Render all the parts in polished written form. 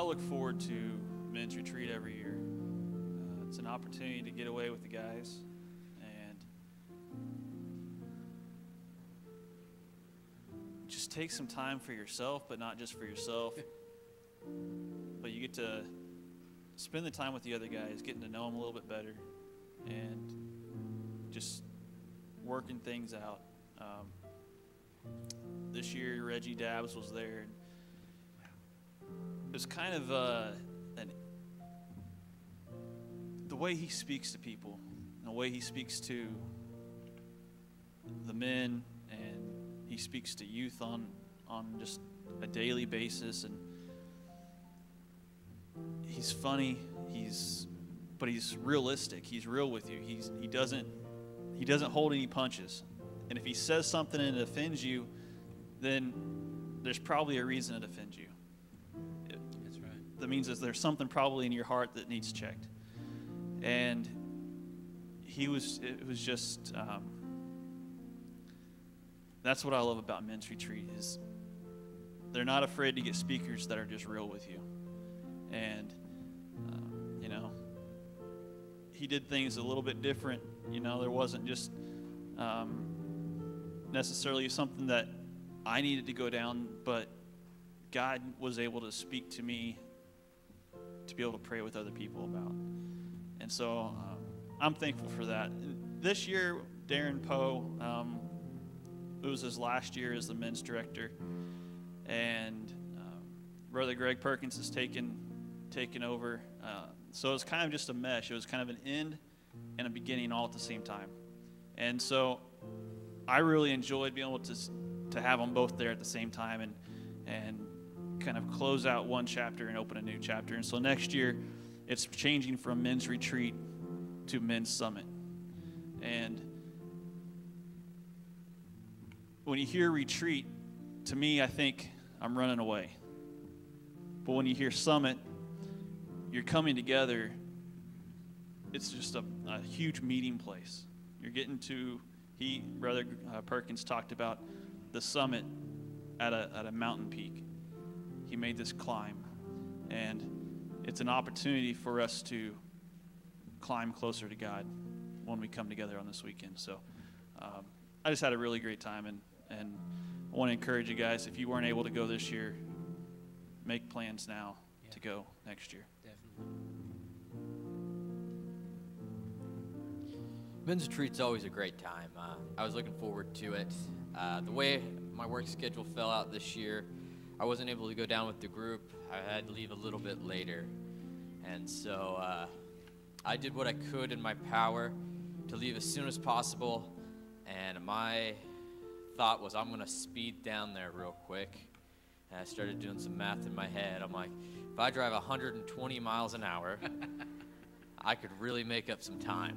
look forward to men's retreat every year. It's an opportunity to get away with the guys and just take some time for yourself, but not just for yourself. But you get to spend the time with the other guys, getting to know them a little bit better, and just working things out. This year, Reggie Dabbs was there. And it was kind of the way he speaks to people, the way he speaks to the men, and he speaks to youth on just a daily basis. And he's funny. But he's realistic. He's real with you. He doesn't hold any punches. And if he says something and it offends you, then there's probably a reason it offends you. That's right. That means that there's something probably in your heart that needs checked. And it was just, that's what I love about men's retreat is they're not afraid to get speakers that are just real with you. And, he did things a little bit different. There wasn't just necessarily something that I needed to go down, but God was able to speak to me to be able to pray with other people about. And so I'm thankful for that. This year, Darren Poe, it was his last year as the men's director, and Brother Greg Perkins has taken over. So it was kind of just a mesh. It was kind of an end and a beginning all at the same time. And so I really enjoyed being able to have them both there at the same time and kind of close out one chapter and open a new chapter. And so next year, it's changing from men's retreat to men's summit. And when you hear retreat, to me, I think I'm running away. But when you hear summit, you're coming together. It's just a huge meeting place. You're getting to, Brother Perkins talked about the summit at a mountain peak. He made this climb. And it's an opportunity for us to climb closer to God when we come together on this weekend. So I just had a really great time, and I want to encourage you guys, if you weren't able to go this year, make plans now to go next year. Men's retreat's always a great time. I was looking forward to it. The way my work schedule fell out this year, I wasn't able to go down with the group. I had to leave a little bit later. And so I did what I could in my power to leave as soon as possible. And my thought was, I'm going to speed down there real quick. And I started doing some math in my head. I'm like, if I drive 120 miles an hour, I could really make up some time.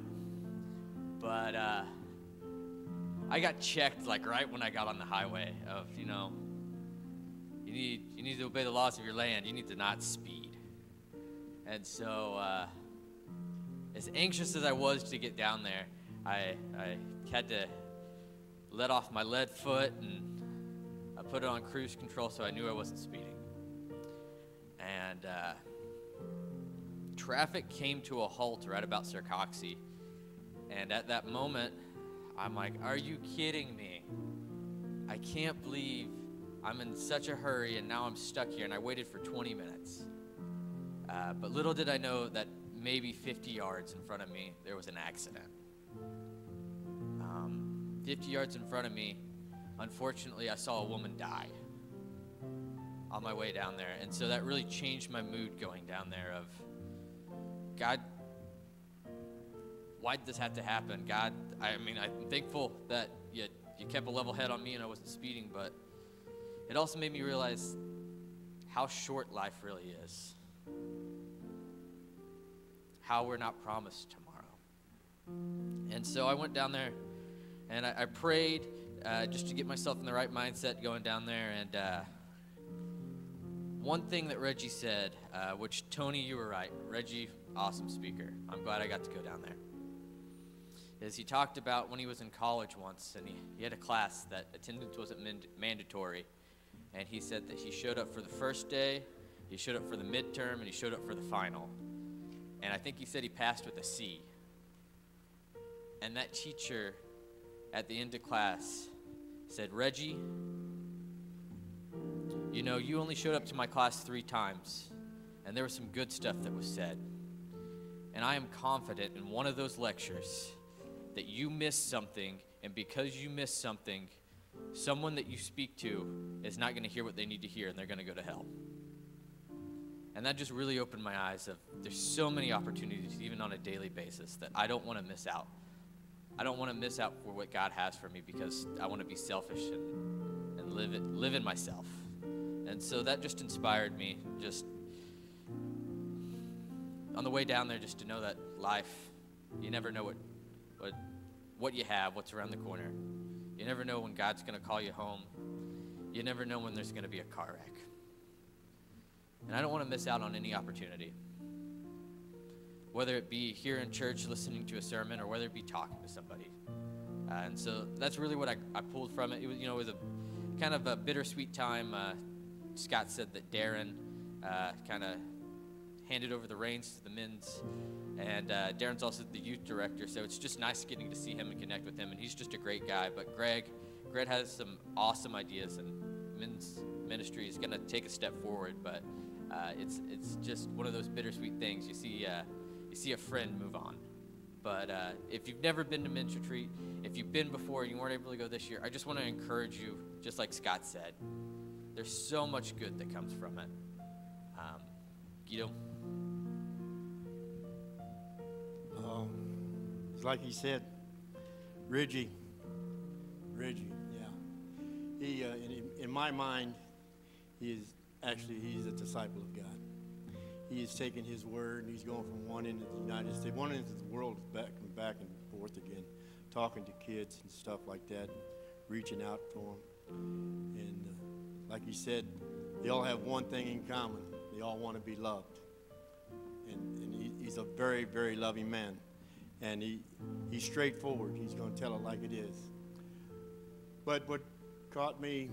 But I got checked like right when I got on the highway of, you need to obey the laws of your land. You need to not speed. And so as anxious as I was to get down there, I had to let off my lead foot, and I put it on cruise control so I knew I wasn't speeding. And traffic came to a halt right about Sarcoxy. And at that moment, I'm like, are you kidding me? I can't believe I'm in such a hurry and now I'm stuck here. And I waited for 20 minutes. But little did I know that maybe 50 yards in front of me, there was an accident. 50 yards in front of me, unfortunately, I saw a woman die on my way down there. And so that really changed my mood going down there of, God, why did this have to happen? God, I'm thankful that you kept a level head on me and I wasn't speeding, but it also made me realize how short life really is. How we're not promised tomorrow. And so I went down there and I prayed just to get myself in the right mindset going down there. And one thing that Reggie said, which Tony, you were right. Reggie, awesome speaker. I'm glad I got to go down there. Is he talked about when he was in college once, and he had a class that attendance wasn't mandatory, and he said that he showed up for the first day, He showed up for the midterm, and he showed up for the final. And I think he said he passed with a C. And that teacher at the end of class said, "Reggie, you know, you only showed up to my class 3 times, and there was some good stuff that was said. And I am confident in one of those lectures that you missed something, and because you missed something, someone that you speak to is not going to hear what they need to hear, and they're going to go to hell." And that just really opened my eyes of there's so many opportunities, even on a daily basis, that I don't want to miss out. I don't want to miss out for what God has for me because I want to be selfish and live in myself. And so that just inspired me, just on the way down there, just to know that life, you never know what you have, what's around the corner. You never know when God's going to call you home. You never know when there's going to be a car wreck. And I don't want to miss out on any opportunity, whether it be here in church listening to a sermon or whether it be talking to somebody. And so that's really what I pulled from it. It was, it was a kind of a bittersweet time. Scott said that Darren kind of handed over the reins to the men's, and Darren's also the youth director, so it's just nice getting to see him and connect with him, and he's just a great guy. But Greg has some awesome ideas, and men's ministry is going to take a step forward, but it's just one of those bittersweet things. You see a friend move on. But if you've never been to men's retreat, if you've been before and you weren't able to go this year, I just want to encourage you, just like Scott said, there's so much good that comes from it. Guido? It's like he said, Reggie, yeah. He, in my mind, he's a disciple of God. He has taken his word, and he's going from one end of the United States, one end of the world, back and forth again, talking to kids and stuff like that, reaching out to them. And like he said, they all have one thing in common. They all want to be loved. And he's a very, very loving man. And he's straightforward. He's going to tell it like it is. But what caught me,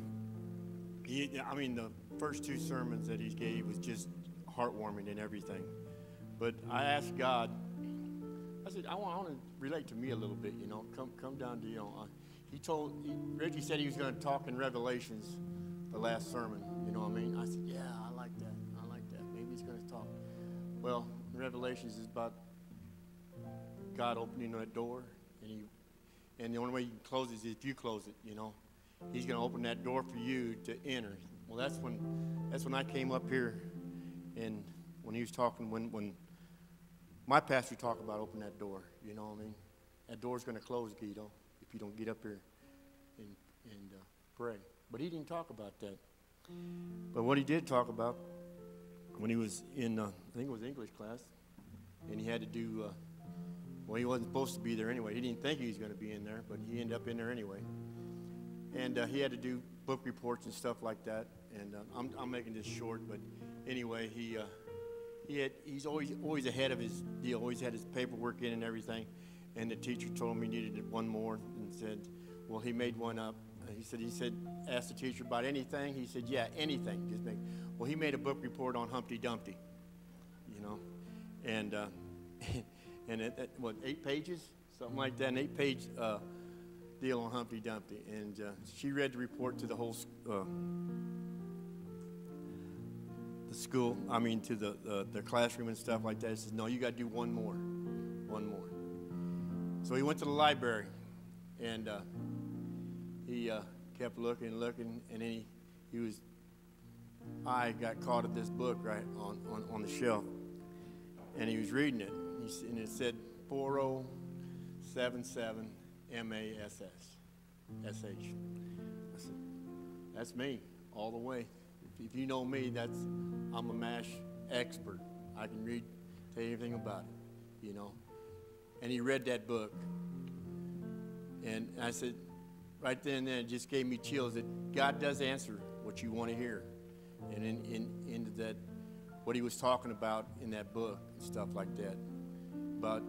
the first 2 sermons that he gave was just heartwarming and everything. But I asked God, I said, I want to relate to me a little bit, come down to, Reggie said he was going to talk in Revelations the last sermon, I said, yeah, I like that. Maybe he's going to talk. Well, Revelations is about God opening that door, and the only way you can close it is if you close it, He's going to open that door for you to enter. Well, that's when I came up here, and when he was talking, when my pastor talked about opening that door, that door's going to close, Guido, if you don't get up here and pray. But he didn't talk about that. But what he did talk about, when he was in, I think it was English class, and he had to do, he wasn't supposed to be there anyway. He didn't think he was going to be in there, but he ended up in there anyway. And he had to do book reports and stuff like that. And I'm making this short, but anyway, he's always ahead of his deal. Always had his paperwork in and everything. And the teacher told him he needed one more, and said, well, he made one up. He said, asked the teacher about anything. He said, yeah, anything. Just make. Well, he made a book report on Humpty Dumpty, and and 8 pages, something like that, an 8-page deal on Humpty Dumpty. And she read the report to the whole the school. To the classroom and stuff like that. He said, no, you got to do one more. So he went to the library, and he kept looking, and then I got caught at this book right on the shelf, and he was reading it, and it said 4077 MASS. I said, that's me all the way. If you know me, I'm a MASH expert. I can tell you everything about it, And he read that book, and I said, right then and there, it just gave me chills that God does answer what you want to hear. And into that, what he was talking about in that book and stuff like that, about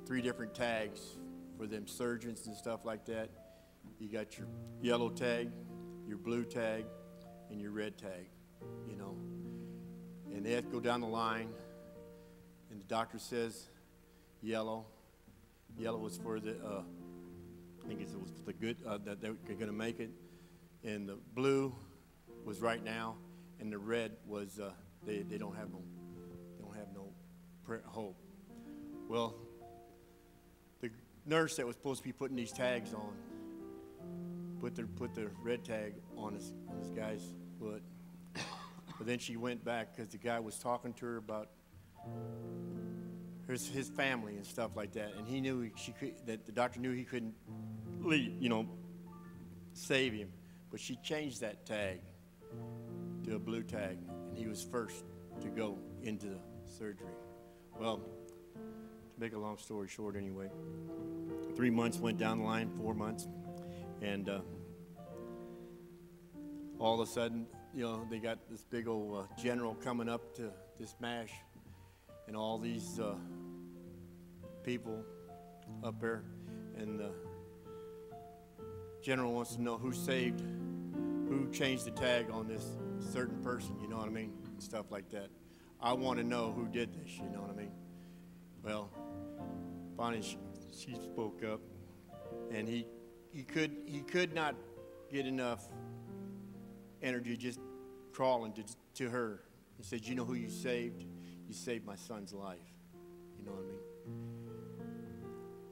3 different tags for them surgeons and stuff like that. You got your yellow tag, your blue tag, and your red tag, And and they had to go down the line, and the doctor says yellow. Yellow was for the, I think it was for the good, that they're going to make it, and the blue was right now, and the red was they don't have no hope. Well, the nurse that was supposed to be putting these tags on put the red tag on this guy's foot, but then she went back because the guy was talking to her about his family and stuff like that, and he knew that the doctor knew he couldn't save him, but she changed that tag to a blue tag, and he was first to go into the surgery. Well, to make a long story short anyway, 3 months went down the line, 4 months, and all of a sudden, they got this big old general coming up to this MASH, and all these people up there, and the general wants to know who changed the tag on this certain person, you know what I mean, and stuff like that. I want to know who did this, you know what I mean. Well, finally she spoke up, and he could not get enough energy just crawling to her. He said, "You know who you saved? You saved my son's life." You know what I mean?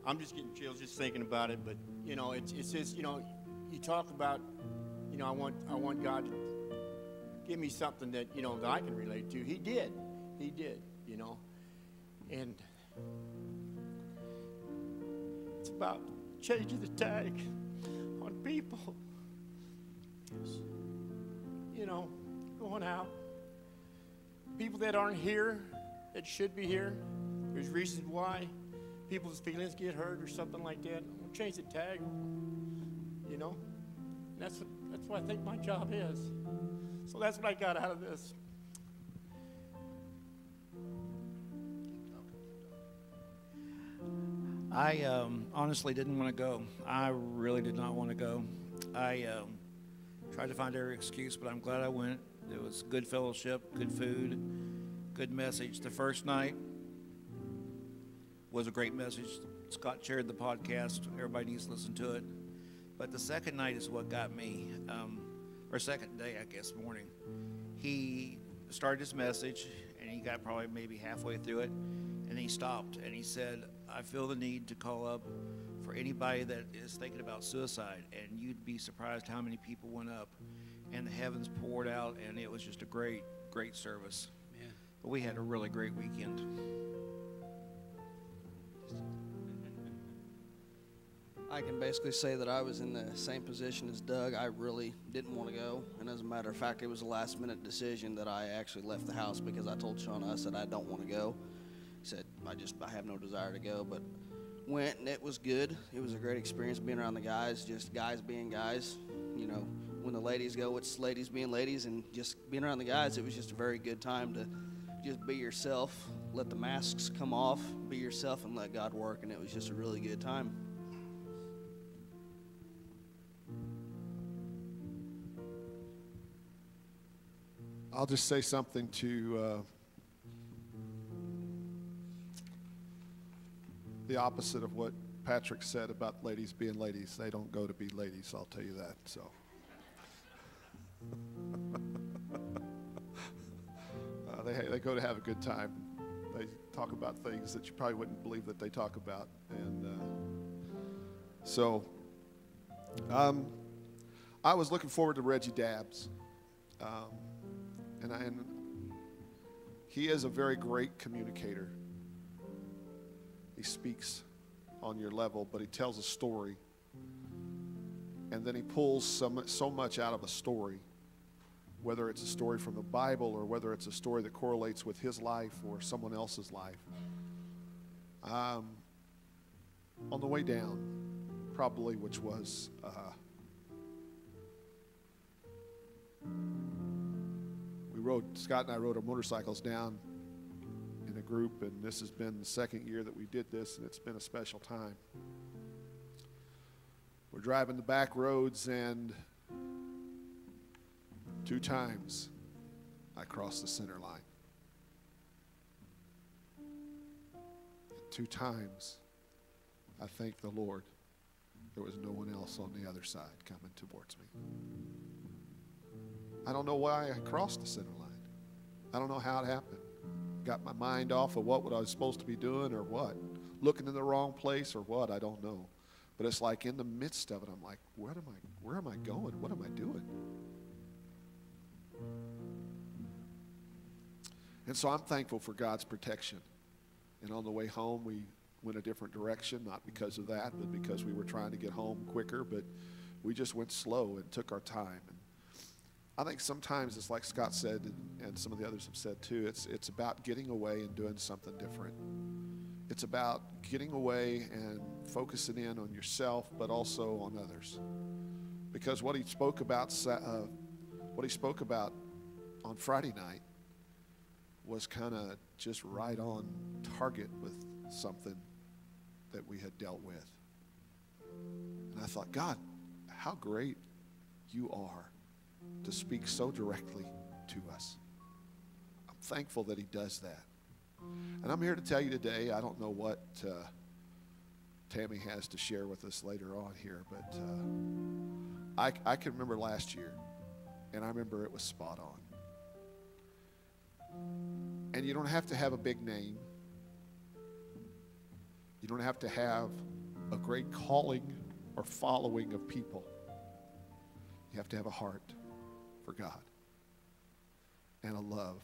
I'm just getting chills just thinking about it, but it's just, you talk about, I want God to give me something that that I can relate to. He did, and it's about changing the tag on people. Going out. People that aren't here, that should be here. There's reasons why people's feelings get hurt or something like that. We'll change the tag. And that's what I think my job is. So that's what I got out of this. I honestly didn't want to go. I really did not want to go. I tried to find every excuse, but I'm glad I went. It was good fellowship, good food, good message. The first night was a great message. Scott shared the podcast. Everybody needs to listen to it. But the second night is what got me, or second day, I guess, morning. He started his message, and he got probably maybe halfway through it, and he stopped, and he said, "I feel the need to call up for anybody that is thinking about suicide," and you'd be surprised how many people went up, and the heavens poured out, and it was just a great, great service. Man. But we had a really great weekend. I can basically say that I was in the same position as Doug. I really didn't want to go, and as a matter of fact, it was a last-minute decision that I actually left the house because I told Shauna, I said, I don't want to go. He said, I have no desire to go, but went, and it was good. It was a great experience being around the guys, just guys being guys. When the ladies go, it's ladies being ladies, and just being around the guys, it was just a very good time to just be yourself, let the masks come off, be yourself, and let God work, and it was just a really good time. I'll just say something to the opposite of what Patrick said about ladies being ladies. They don't go to be ladies, I'll tell you that. So, they go to have a good time. They talk about things that you probably wouldn't believe that they talk about, and I was looking forward to Reggie Dabbs. And he is a very great communicator. He speaks on your level, but he tells a story. And then he pulls so much out of a story, whether it's a story from the Bible or whether it's a story that correlates with his life or someone else's life. On the way down, probably, which was Scott and I rode our motorcycles down in a group, and this has been the second year that we did this, and it's been a special time. We're driving the back roads, and 2 times I crossed the center line. 2 times, I thank the Lord there was no one else on the other side coming towards me. I don't know why I crossed the center line. I don't know how it happened. Got my mind off of what I was supposed to be doing or what. Looking in the wrong place or what, I don't know. But it's like in the midst of it, I'm like, where am I going? What am I doing? And so I'm thankful for God's protection. And on the way home, we went a different direction, not because of that, but because we were trying to get home quicker. But we just went slow and took our time. And I think sometimes it's like Scott said, and some of the others have said too, it's about getting away and doing something different. It's about getting away and focusing in on yourself, but also on others. Because what he spoke about on Friday night was kind of just right on target with something that we had dealt with. And I thought, God, how great you are to speak so directly to us. I'm thankful that he does that. And I'm here to tell you today, I don't know what Tammy has to share with us later on here, but I can remember last year, and I remember it was spot on. And you don't have to have a big name. You don't have to have a great calling or following of people. You have to have a heart for God and a love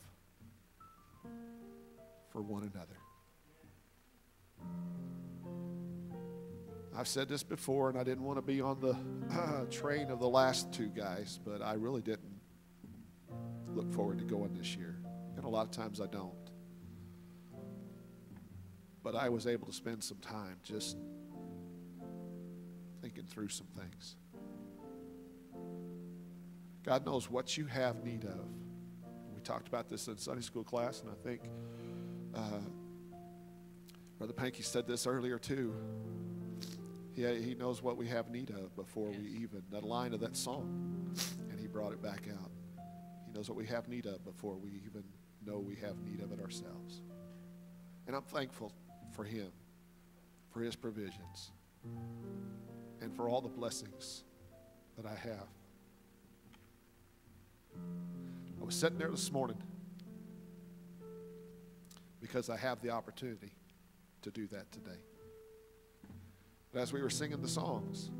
for one another. I've said this before, and I didn't want to be on the train of the last 2 guys, but I really didn't look forward to going this year. And a lot of times I don't. But I was able to spend some time just thinking through some things. God knows what you have need of. We talked about this in Sunday school class, and I think Brother Pankey said this earlier too. He knows what we have need of before we even, that line of that song, and he brought it back out. He knows what we have need of before we even know we have need of it ourselves. And I'm thankful for him, for his provisions, and for all the blessings that I have. I was sitting there this morning because I have the opportunity to do that today. But as we were singing the songs,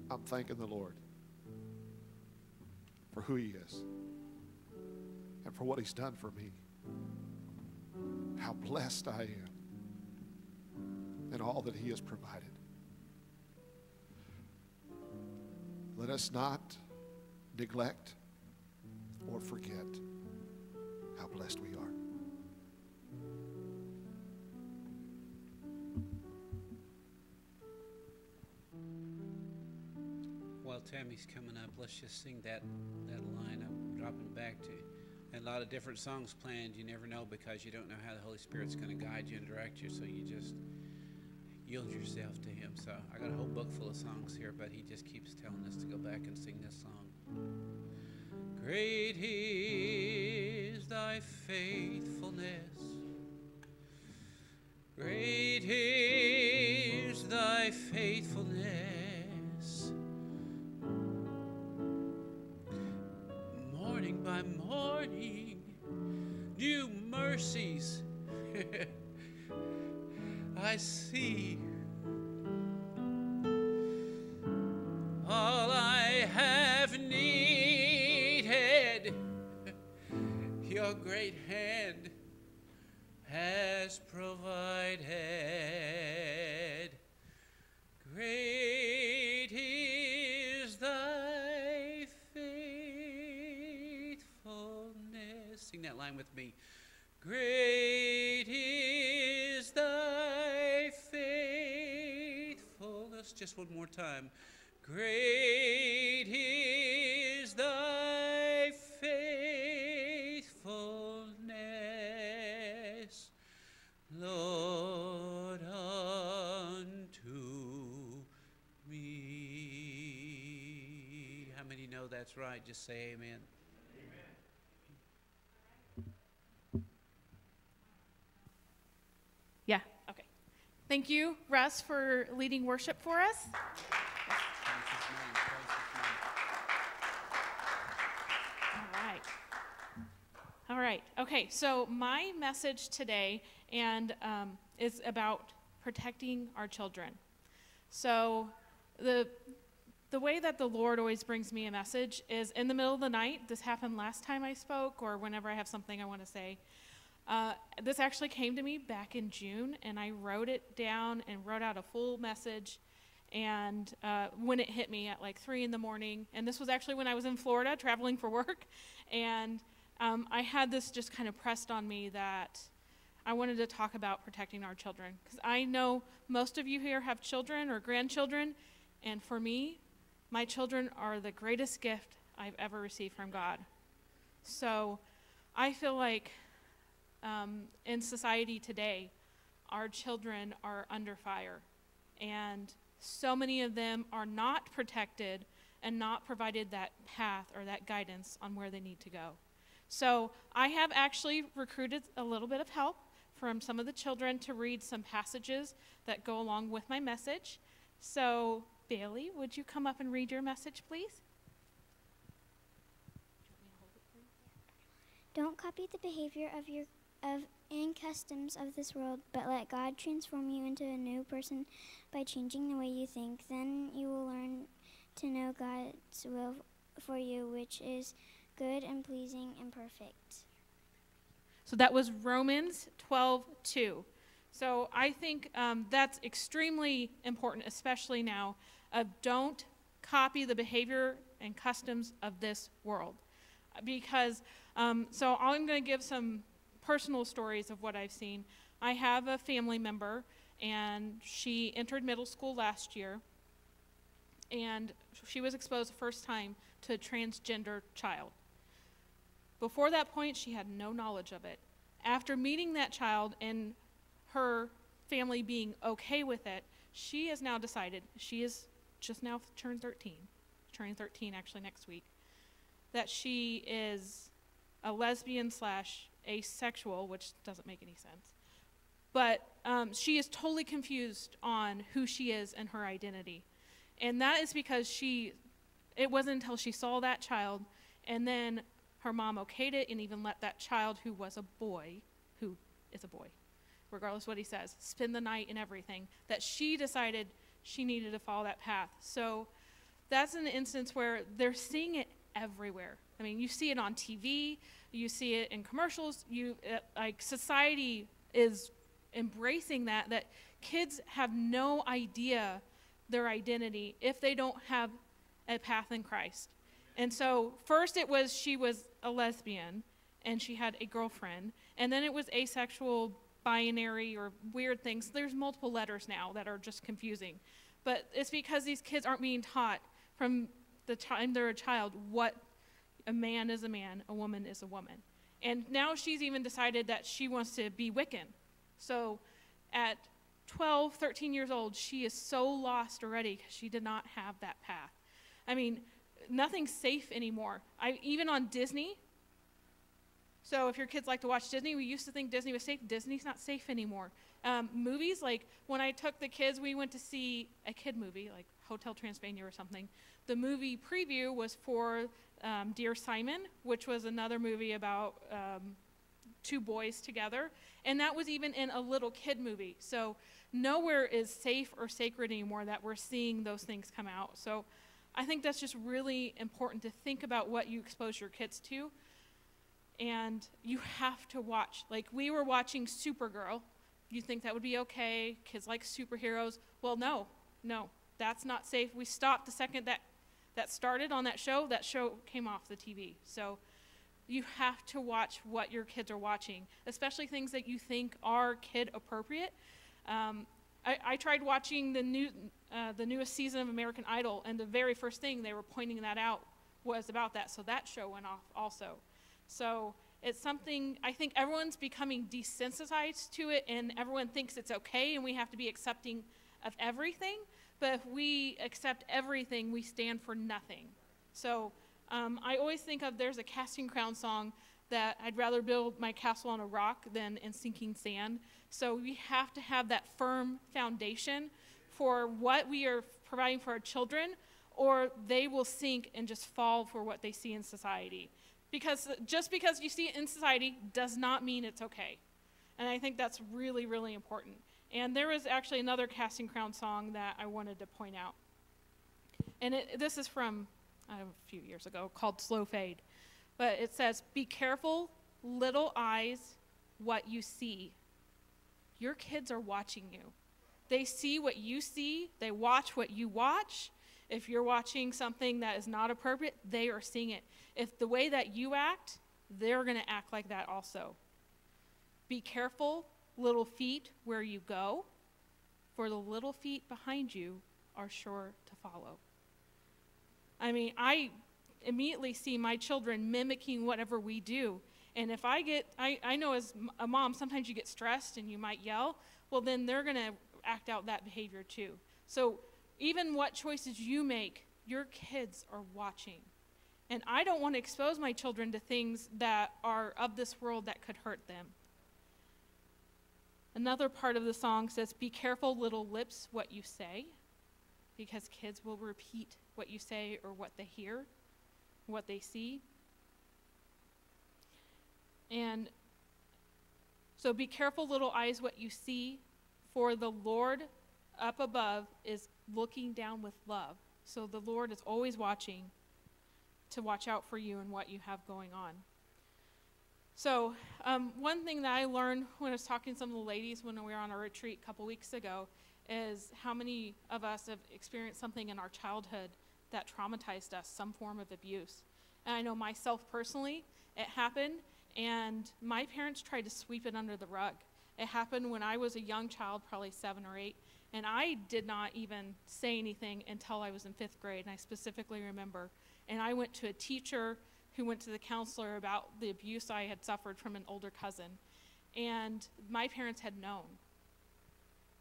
I'm thanking the Lord for who he is and for what he's done for me. How blessed I am and all that he has provided. Let us not neglect or forget how blessed we are. While Tammy's coming up, let's just sing that line I'm dropping back to. And a lot of different songs planned. You never know, because you don't know how the Holy Spirit's going to guide you and direct you, so you just yield yourself to him. So I got a whole book full of songs here, but he just keeps telling us to go back and sing this song. Great is thy faithfulness. Great is thy faithfulness. Morning by morning, new mercies I see. All I have needed, your great hand has provided. Great is thy faithfulness. Sing that line with me. Great is thy faithfulness. Just one more time. Great is thy faithfulness, Lord, unto me. How many know that's right? Just say amen. Yeah, okay. Thank you, Russ, for leading worship for us. All right. Okay, so my message today is about protecting our children. So the way that the Lord always brings me a message is in the middle of the night. This happened last time I spoke, or whenever I have something I want to say. This actually came to me back in June, and I wrote it down and wrote out a full message. And when it hit me at like 3 in the morning, and this was actually when I was in Florida traveling for work, and I had this just kind of pressed on me that I wanted to talk about protecting our children. Because I know most of you here have children or grandchildren, and for me, my children are the greatest gift I've ever received from God. So I feel like in society today, our children are under fire, and so many of them are not protected and not provided that path or that guidance on where they need to go. So I have actually recruited a little bit of help from some of the children to read some passages that go along with my message. So Bailey, would you come up and read your message, please? Don't copy the behavior and customs of this world, but let God transform you into a new person by changing the way you think. Then you will learn to know God's will for you, which is good and pleasing and perfect. So that was Romans 12:2. So I think that's extremely important, especially now, of don't copy the behavior and customs of this world. Because, so I'm going to give some personal stories of what I've seen. I have a family member, and she entered middle school last year, and she was exposed the first time to a transgender child. Before that point, she had no knowledge of it. After meeting that child and her family being okay with it, she has now decided, she is just now turning 13 actually next week, that she is a lesbian / asexual, which doesn't make any sense. But she is totally confused on who she is and her identity. And that is because it wasn't until she saw that child, and then her mom okayed it and even let that child who is a boy, regardless of what he says, spend the night and everything, that she decided she needed to follow that path. So that's an instance where they're seeing it everywhere. I mean, you see it on TV, you see it in commercials, like society is embracing that kids have no idea their identity if they don't have a path in Christ. And so first it was she was a lesbian and she had a girlfriend, and then it was asexual, binary, or weird things. There's multiple letters now that are just confusing. But it's because these kids aren't being taught from the time they're a child what a man is a man, a woman is a woman. And now she's even decided that she wants to be Wiccan. So at 12, 13 years old, she is so lost already because she did not have that path. I mean, nothing's safe anymore. Even on Disney. So if your kids like to watch Disney, we used to think Disney was safe. Disney's not safe anymore. Movies, like when I took the kids, we went to see a kid movie, like Hotel Transylvania or something. The movie preview was for Dear Simon, which was another movie about two boys together. And that was even in a little kid movie. So nowhere is safe or sacred anymore that we're seeing those things come out. So I think that's just really important to think about what you expose your kids to. And you have to watch. Like, we were watching Supergirl. You think that would be okay? Kids like superheroes. Well, no, that's not safe. We stopped the second that started on that show. That show came off the TV. So you have to watch what your kids are watching, especially things that you think are kid appropriate. I tried watching the newest season of American Idol, and the very first thing they were pointing that out was about that. So that show went off also. So it's something, I think everyone's becoming desensitized to it, and everyone thinks it's okay, and we have to be accepting of everything. But if we accept everything, we stand for nothing. So I always think of, there's a Casting Crown song that I'd rather build my castle on a rock than in sinking sand. So we have to have that firm foundation for what we are providing for our children, or they will sink and just fall for what they see in society. Because just because you see it in society does not mean it's okay. And I think that's really, really important. And there was actually another Casting Crown song that I wanted to point out. And this is from a few years ago, called Slow Fade. But it says, "Be careful, little eyes, what you see." Your kids are watching you. They see what you see. They watch what you watch. If you're watching something that is not appropriate, they are seeing it. If the way that you act, they're going to act like that also. Be careful, little feet, where you go, for the little feet behind you are sure to follow. I mean, I immediately see my children mimicking whatever we do. And if I know as a mom, sometimes you get stressed and you might yell. Well, then they're going to act out that behavior too. So even what choices you make, your kids are watching. And I don't want to expose my children to things that are of this world that could hurt them. Another part of the song says, "Be careful, little lips, what you say," because kids will repeat what you say or what they hear, what they see. And so be careful, little eyes, what you see, for the Lord up above is looking down with love. So the Lord is always watching to watch out for you and what you have going on. So one thing that I learned when I was talking to some of the ladies when we were on a retreat a couple weeks ago is how many of us have experienced something in our childhood that traumatized us, some form of abuse. And I know myself personally, it happened, and my parents tried to sweep it under the rug. It happened when I was a young child, probably 7 or 8, and I did not even say anything until I was in 5th grade, and I specifically remember. And I went to a teacher who went to the counselor about the abuse I had suffered from an older cousin. And my parents had known.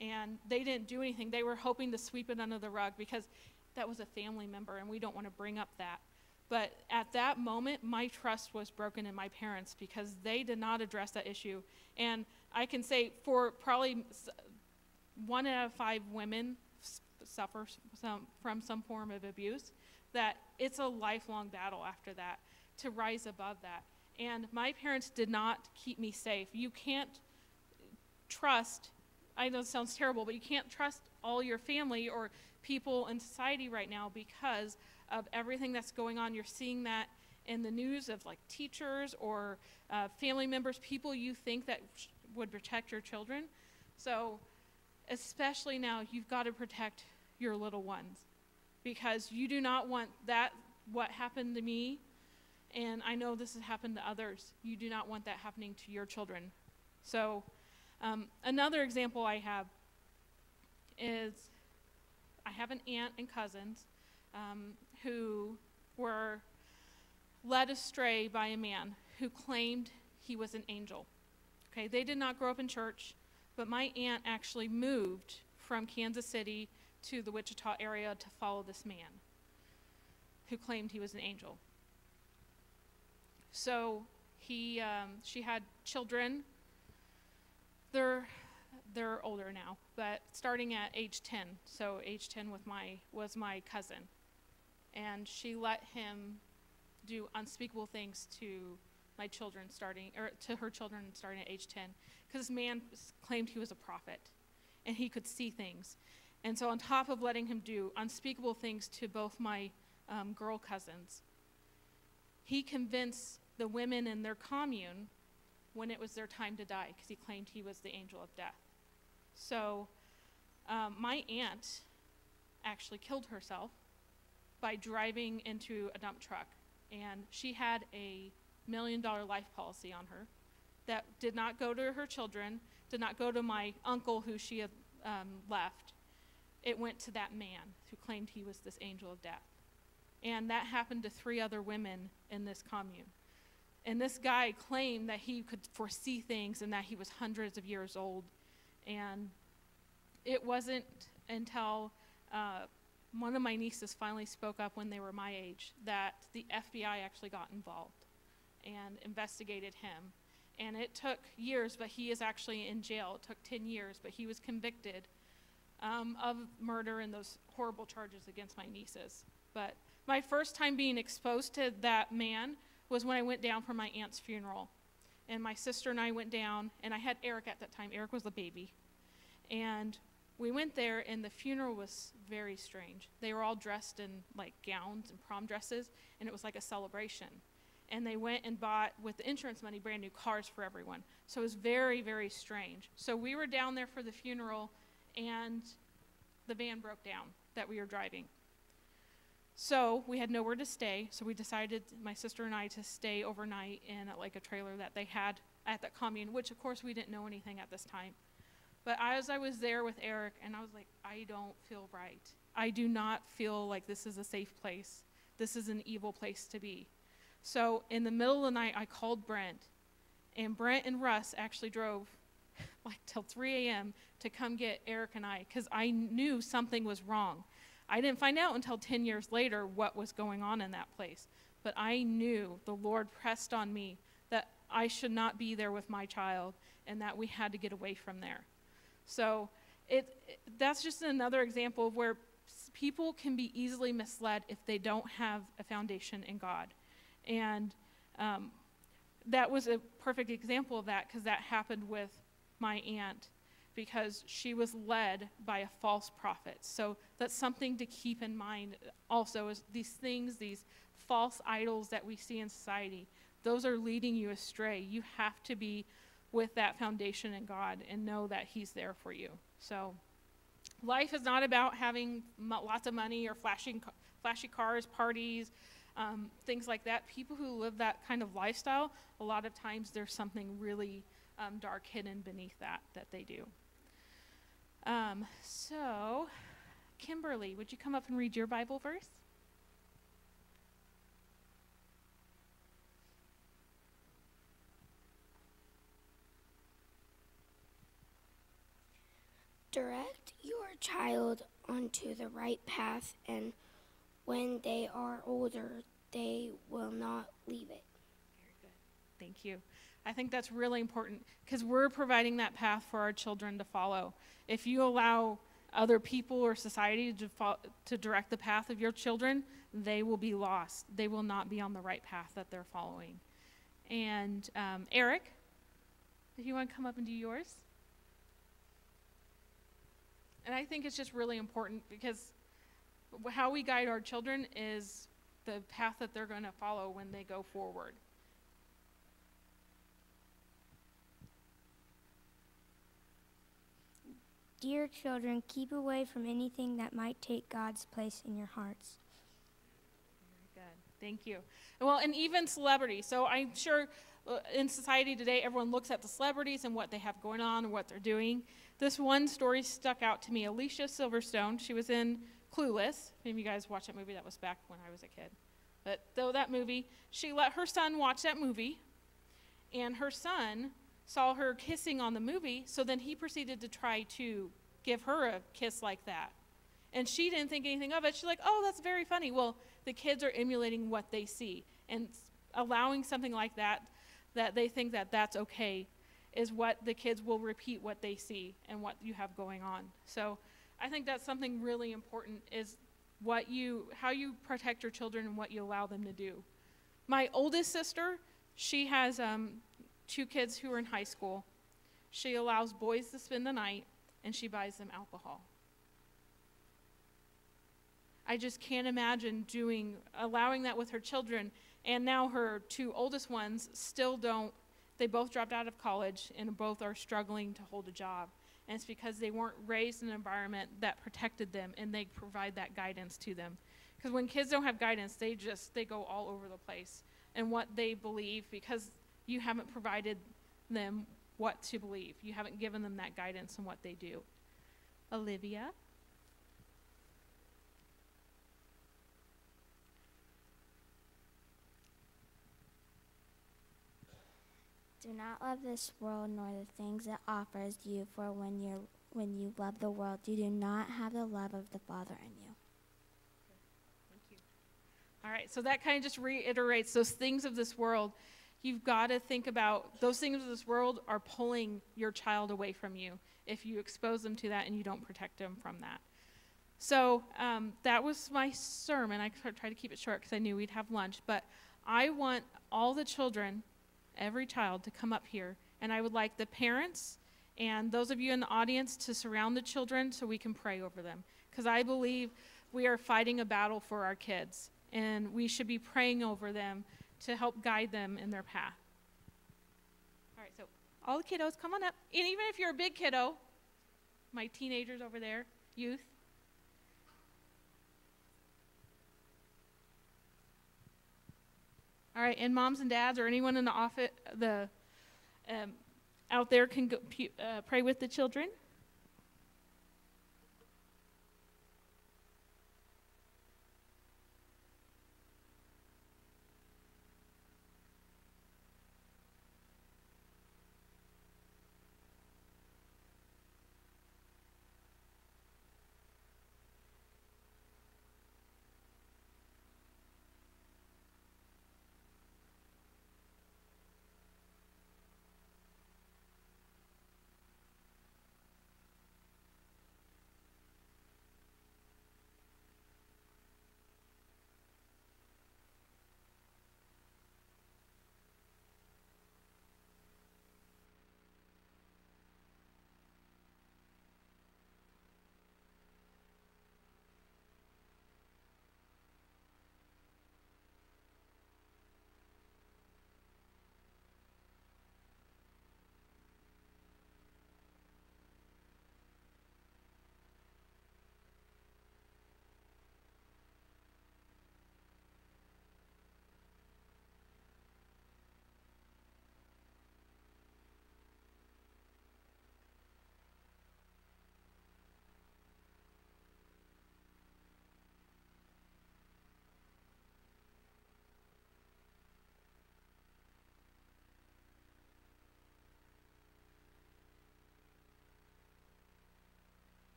And they didn't do anything. They were hoping to sweep it under the rug because that was a family member, and we don't want to bring up that. But at that moment, my trust was broken in my parents because they did not address that issue. And I can say for probably 1 out of 5 women suffer from some form of abuse, that it's a lifelong battle after that to rise above that. And my parents did not keep me safe. You can't trust, I know it sounds terrible, but you can't trust all your family or people in society right now because of everything that's going on. You're seeing that in the news of like teachers or family members, people you think that would protect your children. So especially now, you've got to protect your little ones because you do not want that, what happened to me, and I know this has happened to others, you do not want that happening to your children. So another example I have is I have an aunt and cousins who were led astray by a man who claimed he was an angel. Okay, they did not grow up in church, but my aunt actually moved from Kansas City to the Wichita area to follow this man who claimed he was an angel. So she had children. They're older now, but starting at age 10. So age 10 was my cousin. And she let him do unspeakable things to my children to her children starting at age 10. Because this man claimed he was a prophet and he could see things. And so on top of letting him do unspeakable things to both my girl cousins, he convinced the women in their commune when it was their time to die because he claimed he was the angel of death. So my aunt actually killed herself by driving into a dump truck. And she had a $1 million life policy on her that did not go to her children, did not go to my uncle who she had left. It went to that man who claimed he was this angel of death. And that happened to 3 other women in this commune. And this guy claimed that he could foresee things and that he was hundreds of years old. And it wasn't until one of my nieces finally spoke up when they were my age that the FBI actually got involved and investigated him. And it took years, but he is actually in jail. It took 10 years, but he was convicted of murder and those horrible charges against my nieces. But my first time being exposed to that man was when I went down for my aunt's funeral. And my sister and I went down, and I had Eric at that time. Eric was the baby. And we went there, and the funeral was very strange. They were all dressed in like gowns and prom dresses, and it was like a celebration. And they went and bought, with the insurance money, brand new cars for everyone. So it was very, very strange. So we were down there for the funeral, and the van broke down that we were driving. So we had nowhere to stay, so we decided, my sister and I, to stay overnight in like a trailer that they had at that commune, which of course we didn't know anything at this time. But as I was there with Eric, and I was like, I don't feel right. I do not feel like this is a safe place. This is an evil place to be. So in the middle of the night, I called Brent, and Brent and Russ actually drove like till 3 a.m. to come get Eric and I, because I knew something was wrong. I didn't find out until 10 years later what was going on in that place. But I knew the Lord pressed on me that I should not be there with my child, and that we had to get away from there. So that's just another example of where people can be easily misled if they don't have a foundation in God. And that was a perfect example of that, because that happened with my aunt, because she was led by a false prophet. So that's something to keep in mind also, is these things, these false idols that we see in society, those are leading you astray. You have to be with that foundation in God and know that he's there for you. So life is not about having lots of money or flashy cars, parties, things like that. People who live that kind of lifestyle, a lot of times there's something really dark hidden beneath that they do. So, Kimberly, would you come up and read your Bible verse? Direct your child onto the right path, and when they are older, they will not leave it. Very good. Thank you. I think that's really important, because we're providing that path for our children to follow. If you allow other people or society to direct the path of your children, they will be lost. They will not be on the right path that they're following. And Eric, if you want to come up and do yours. And I think it's just really important, because how we guide our children is the path that they're going to follow when they go forward. Dear children, keep away from anything that might take God's place in your hearts. Very good. Thank you. Well, and even celebrities. So I'm sure in society today, everyone looks at the celebrities and what they have going on and what they're doing. This one story stuck out to me. Alicia Silverstone, she was in Clueless. Maybe of you guys watched that movie. That was back when I was a kid. But though that movie, she let her son watch that movie, and her son saw her kissing on the movie, so then he proceeded to try to give her a kiss like that. And she didn't think anything of it. She's like, oh, that's very funny. Well, the kids are emulating what they see, and allowing something like that they think that that's okay, is what the kids will repeat what they see and what you have going on. So I think that's something really important, is how you protect your children and what you allow them to do. My oldest sister, she has 2 kids who are in high school. She allows boys to spend the night, and she buys them alcohol. I just can't imagine allowing that with her children. And now her 2 oldest ones they both dropped out of college, and both are struggling to hold a job. And it's because they weren't raised in an environment that protected them, and they provide that guidance to them. Because when kids don't have guidance, they go all over the place and what they believe, because you haven't provided them what to believe. You haven't given them that guidance in what they do. Olivia? Do not love this world nor the things it offers you, for when you love the world, you do not have the love of the Father in you. Thank you. All right, so that kind of just reiterates those things of this world. You've got to think about those things of this world are pulling your child away from you if you expose them to that and you don't protect them from that. So that was my sermon. I tried to keep it short because I knew we'd have lunch. But I want all the children, every child, to come up here. And I would like the parents and those of you in the audience to surround the children so we can pray over them. Because I believe we are fighting a battle for our kids. And we should be praying over them to help guide them in their path. All right, so all the kiddos, come on up. And even if you're a big kiddo, my teenagers over there, youth. All right, and moms and dads or anyone in the office, out there can go, pray with the children.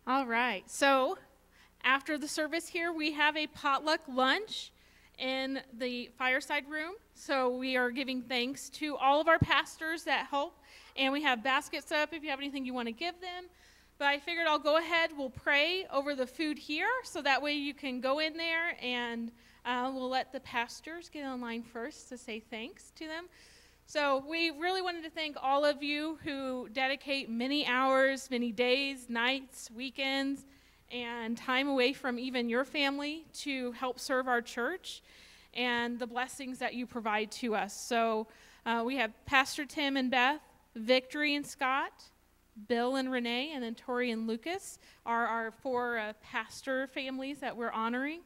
All right, so after the service here, we have a potluck lunch in the fireside room. So we are giving thanks to all of our pastors that help, and we have baskets up if you have anything you want to give them. But I figured I'll go ahead, we'll pray over the food here, so that way you can go in there, and we'll let the pastors get in line first to say thanks to them. So we really wanted to thank all of you who dedicate many hours, many days, nights, weekends, and time away from even your family to help serve our church and the blessings that you provide to us. So we have Pastor Tim and Beth, Victory and Scott, Bill and Renee, and then Tori and Lucas are our four pastor families that we're honoring.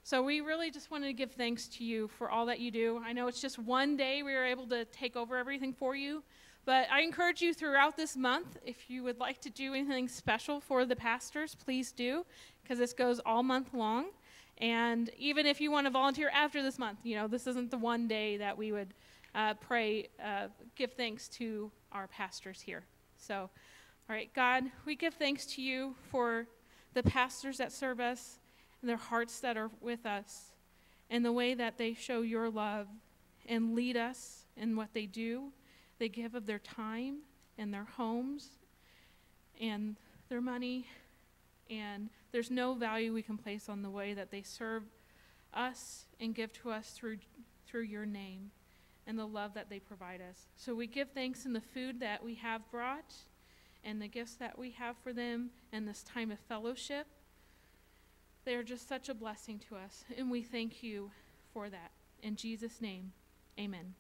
So we really just wanted to give thanks to you for all that you do. I know it's just one day we were able to take over everything for you, but I encourage you throughout this month, if you would like to do anything special for the pastors, please do, because this goes all month long. And even if you want to volunteer after this month, you know, this isn't the one day that we would give thanks to our pastors here. So, all right, God, we give thanks to you for the pastors that serve us, and their hearts that are with us, and the way that they show your love and lead us in what they do. They give of their time and their homes and their money, and there's no value we can place on the way that they serve us and give to us through your name and the love that they provide us. So we give thanks in the food that we have brought and the gifts that we have for them and this time of fellowship. They are just such a blessing to us, and we thank you for that. In Jesus' name, amen.